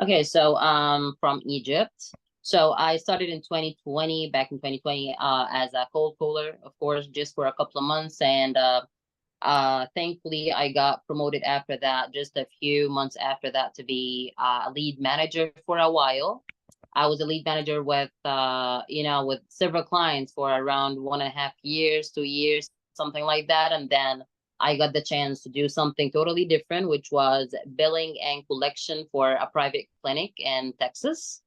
Okay, so from Egypt. So I started in 2020, back in 2020, as a cold caller, of course, just for a couple of months, and thankfully I got promoted after that, just a few months after that, to be a lead manager for a while. I was a lead manager with with several clients for around 1.5 years, 2 years, something like that. And then I got the chance to do something totally different, which was billing and collection for a private clinic in Texas.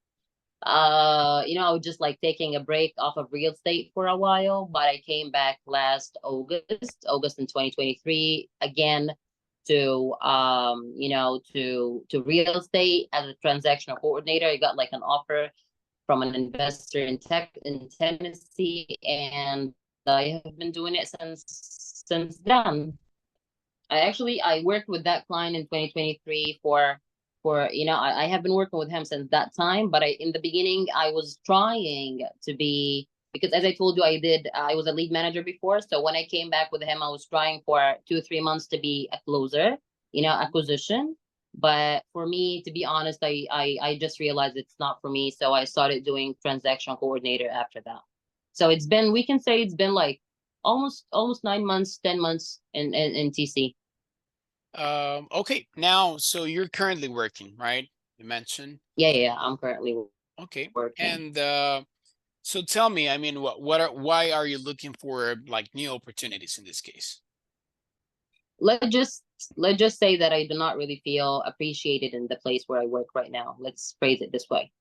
I was just like taking a break off of real estate for a while, but I came back last August in 2023 again to to real estate as a transactional coordinator. I got like an offer from an investor in Tennessee, and I have been doing it since then. I worked with that client in 2023 I have been working with him since that time, but in the beginning I was trying to be, because as I told you, I was a lead manager before. So when I came back with him, I was trying for 2 or 3 months to be a closer, acquisition. But for me, to be honest, I just realized it's not for me. So I started doing transaction coordinator after that. So we can say it's been like almost 9 months, 10 months in TC. Okay, now, so you're currently working, right? You mentioned. Yeah, I'm currently Okay, working. and so tell me, I mean, why are you looking for like new opportunities in this case? Let's just let's just say that I do not really feel appreciated in the place where I work right now. Let's phrase it this way.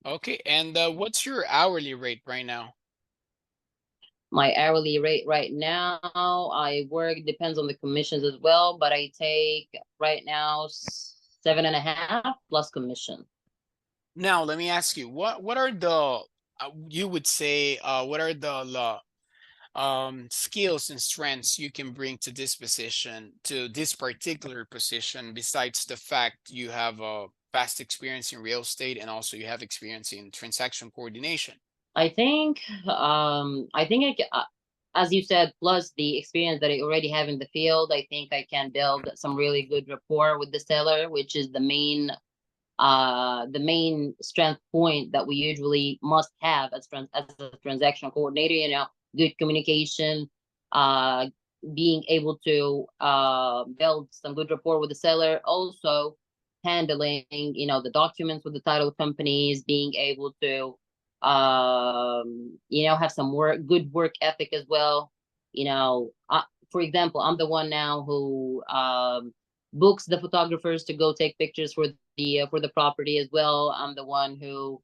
Okay, and what's your hourly rate right now? My hourly rate right now, I work depends on the commissions as well, but I take right now 7.5 plus commission. Now, let me ask you, what are the you would say what are the skills and strengths you can bring to this position, to this particular position, besides the fact you have a vast experience in real estate and also you have experience in transaction coordination? I think as you said, plus the experience that I already have in the field, I think I can build some really good rapport with the seller, which is the main strength point that we usually must have as a transactional coordinator. Good communication, uh being able to build some good rapport with the seller, also handling the documents with the title companies, being able to have some good work ethic as well. For example, I'm the one now who books the photographers to go take pictures for the property as well. I'm the one who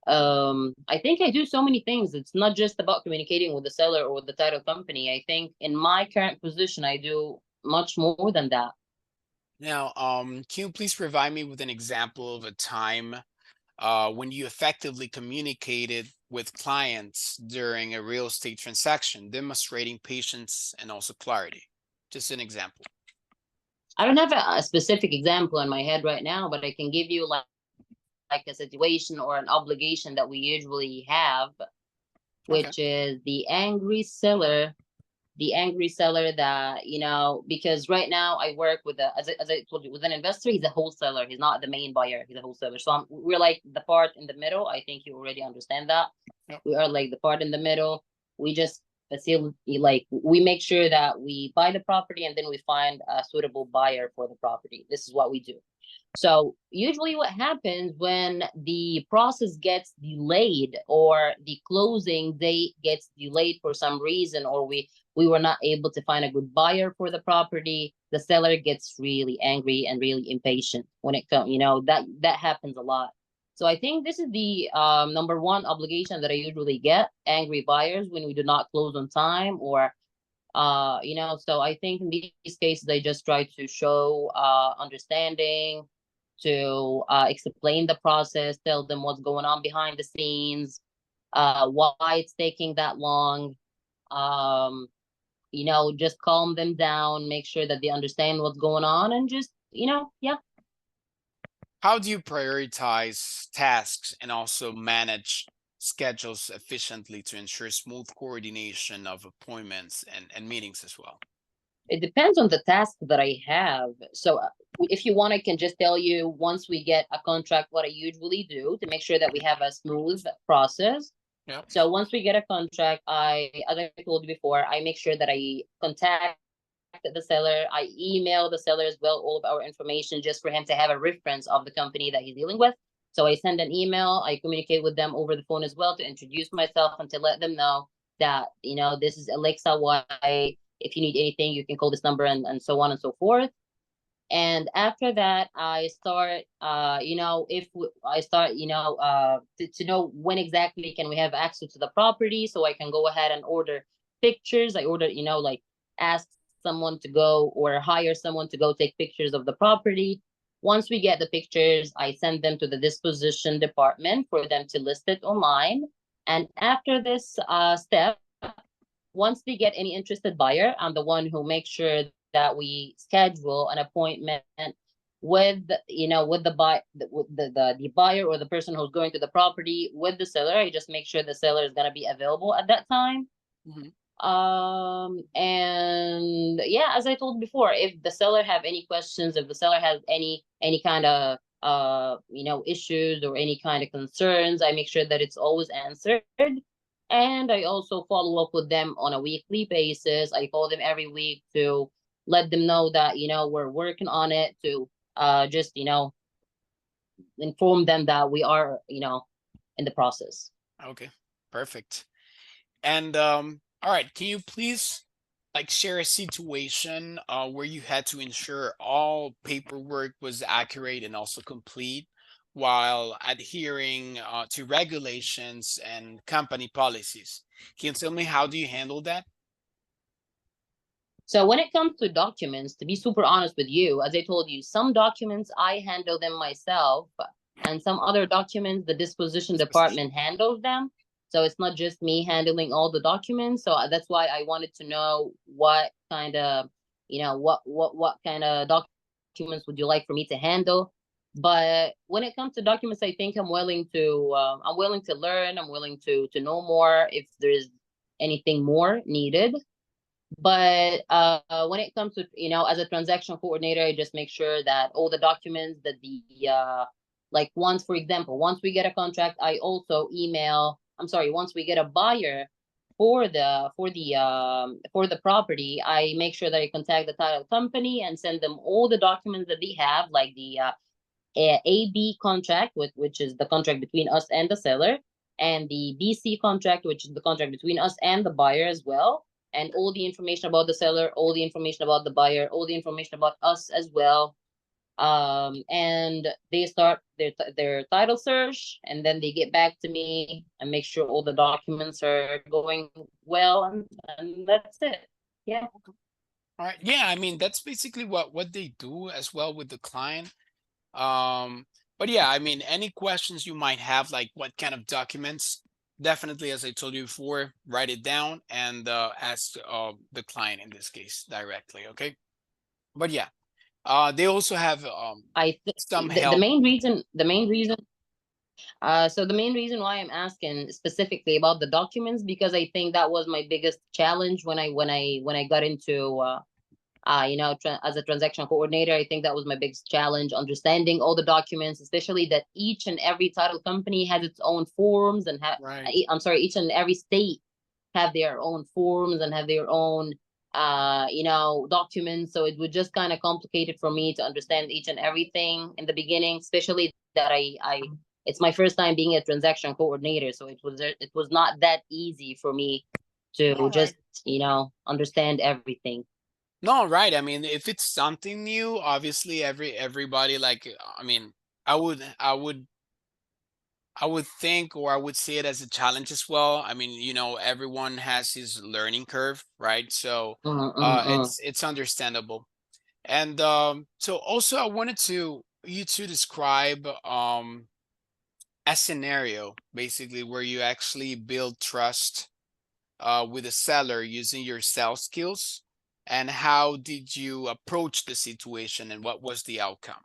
I think I do so many things. It's not just about communicating with the seller or the title company. I think in my current position I do much more than that. Now, can you please provide me with an example of a time when you effectively communicated with clients during a real estate transaction, demonstrating patience and also clarity? Just an example. I don't have a specific example in my head right now, but I can give you like a situation or an obligation that we usually have, Okay. which is the angry seller that, because right now I work with as I told you, with an investor. He's a wholesaler, he's not the main buyer, he's a wholesaler. So we're like the part in the middle. I think you already understand that. Yep. We are like the part in the middle. We just facilitate, like we make sure that we buy the property and then we find a suitable buyer for the property. This is what we do. So usually what happens when the process gets delayed or the closing date gets delayed for some reason, or we were not able to find a good buyer for the property, the seller gets really angry and really impatient when it comes, that happens a lot. So I think this is the number one obligation that I usually get: angry buyers when we do not close on time, or so I think in these cases I just try to show understanding, to explain the process, tell them what's going on behind the scenes, why it's taking that long. Um, just calm them down, make sure that they understand what's going on, and just, yeah. How do you prioritize tasks and also manage schedules efficiently to ensure smooth coordination of appointments and meetings as well? It depends on the task that I have. So if you want, I can just tell you once we get a contract, what I usually do to make sure that we have a smooth process. Yeah. So once we get a contract, as I told you before, I make sure that I contact the seller. I email the seller as well all of our information just for him to have a reference of the company that he's dealing with. So I send an email, I communicate with them over the phone as well to introduce myself and to let them know that, this is Alexa. Why, if you need anything, you can call this number and so on and so forth. And after that, I start, if I start, to know when exactly can we have access to the property, so I can go ahead and order pictures. I order, like ask someone to go or hire someone to go take pictures of the property. Once we get the pictures, I send them to the disposition department for them to list it online. And after this step, once we get any interested buyer, I'm the one who makes sure that we schedule an appointment with with the buyer or the person who's going to the property with the seller. I just make sure the seller is going to be available at that time. Mhm. And yeah, as I told before, if the seller have any questions, if the seller has any kind of issues or any kind of concerns, I make sure that it's always answered. And I also follow up with them on a weekly basis. I call them every week to let them know that we're working on it, to just inform them that we are in the process. Okay, perfect. And all right, can you please like share a situation where you had to ensure all paperwork was accurate and also complete while adhering to regulations and company policies? Can you tell me how do you handle that? So when it comes to documents, to be super honest with you, as I told you, some documents I handle them myself, and some other documents the disposition Disposition. department handles them. So it's not just me handling all the documents. So that's why I wanted to know what kind of, what kind of documents would you like for me to handle? But when it comes to documents, I think I'm willing to learn. I'm willing to know more if there's anything more needed. But when it comes to, as a transaction coordinator, I just make sure that all the documents that like once, for example, once we get a contract, I also I'm sorry, once we get a buyer for the property, I make sure that I contact the title company and send them all the documents that they have, like the AB contract, which is the contract between us and the seller, and the BC contract, which is the contract between us and the buyer as well, and all the information about the seller, all the information about the buyer, all the information about us as well. And they start their title search, and then they get back to me and make sure all the documents are going well, and that's it. Yeah. All right. Yeah, I mean that's basically what they do as well with the client. Um, but yeah, I mean, any questions you might have, like what kind of documents, definitely, as I told you before, write it down and ask the client in this case directly. Okay. But yeah, they also have some The help. main reason why I'm asking specifically about the documents, because I think that was my biggest challenge when I got into as a transaction coordinator. I think that was my biggest challenge, understanding all the documents, especially that each and every title company has its own forms and Right. I'm sorry, each and every state have their own forms and have their own documents. So it would just kind of complicate it for me to understand each and everything in the beginning, especially that I it's my first time being a transaction coordinator, so it was not that easy for me to All right. just understand everything. No, right. I mean, if it's something new, obviously everybody like I mean, I would think, or I would see it as a challenge as well. I mean, everyone has his learning curve, right? So Mm, mm, mm. it's understandable. And so also I wanted you to describe a scenario basically where you actually build trust with a seller using your sales skills, and how did you approach the situation and what was the outcome?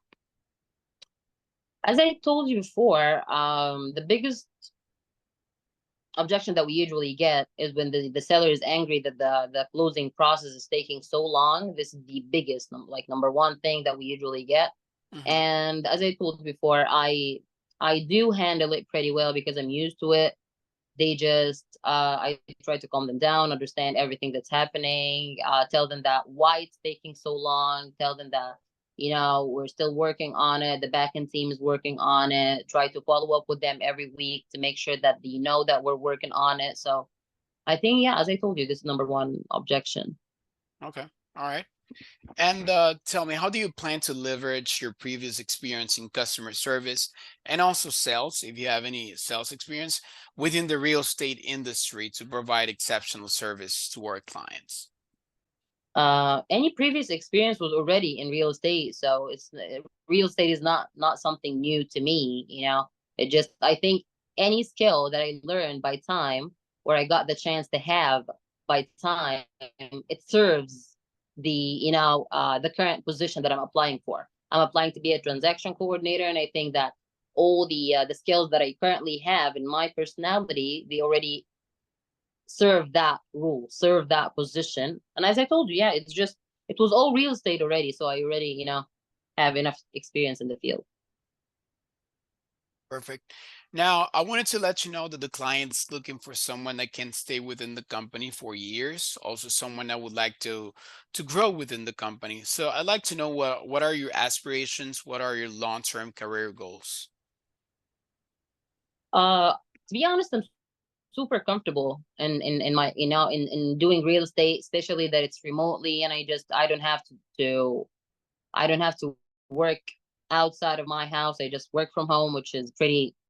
As I told you before, the biggest objection that we usually get is when the seller is angry that the closing process is taking so long. This is the biggest, like number one thing that we usually get. Hmm. And as I told before, I do handle it pretty well because I'm used to it. They just I try to calm them down, understand everything that's happening, tell them that why it's taking so long, tell them that we're still working on it, the backend team is working on it, try to follow up with them every week to make sure that they know that we're working on it. So I think, yeah, as I told you, this is number one objection. Okay. All right. And tell me, how do you plan to leverage your previous experience in customer service and also sales, if you have any sales experience, within the real estate industry to provide exceptional service to our clients? Any previous experience was already in real estate, so it's real estate is not something new to me. It just, I think, any skill that I learned by time, or I got the chance to have by time, it serves the current position that I'm applying for. I'm applying to be a transaction coordinator, and I think that all the skills that I currently have in my personality, they already serve that role, serve that position. And as I told you, yeah, it was all real estate already. So I already, have enough experience in the field. Perfect. Now, I wanted to let you know that the client's looking for someone that can stay within the company for years, also someone that would like to grow within the company. So I'd like to know what are your aspirations, what are your long-term career goals? To be honest, I'm super comfortable in my in doing real estate, especially that it's remotely, and I don't have to I don't have to work outside of my house. I just work from home, which is pretty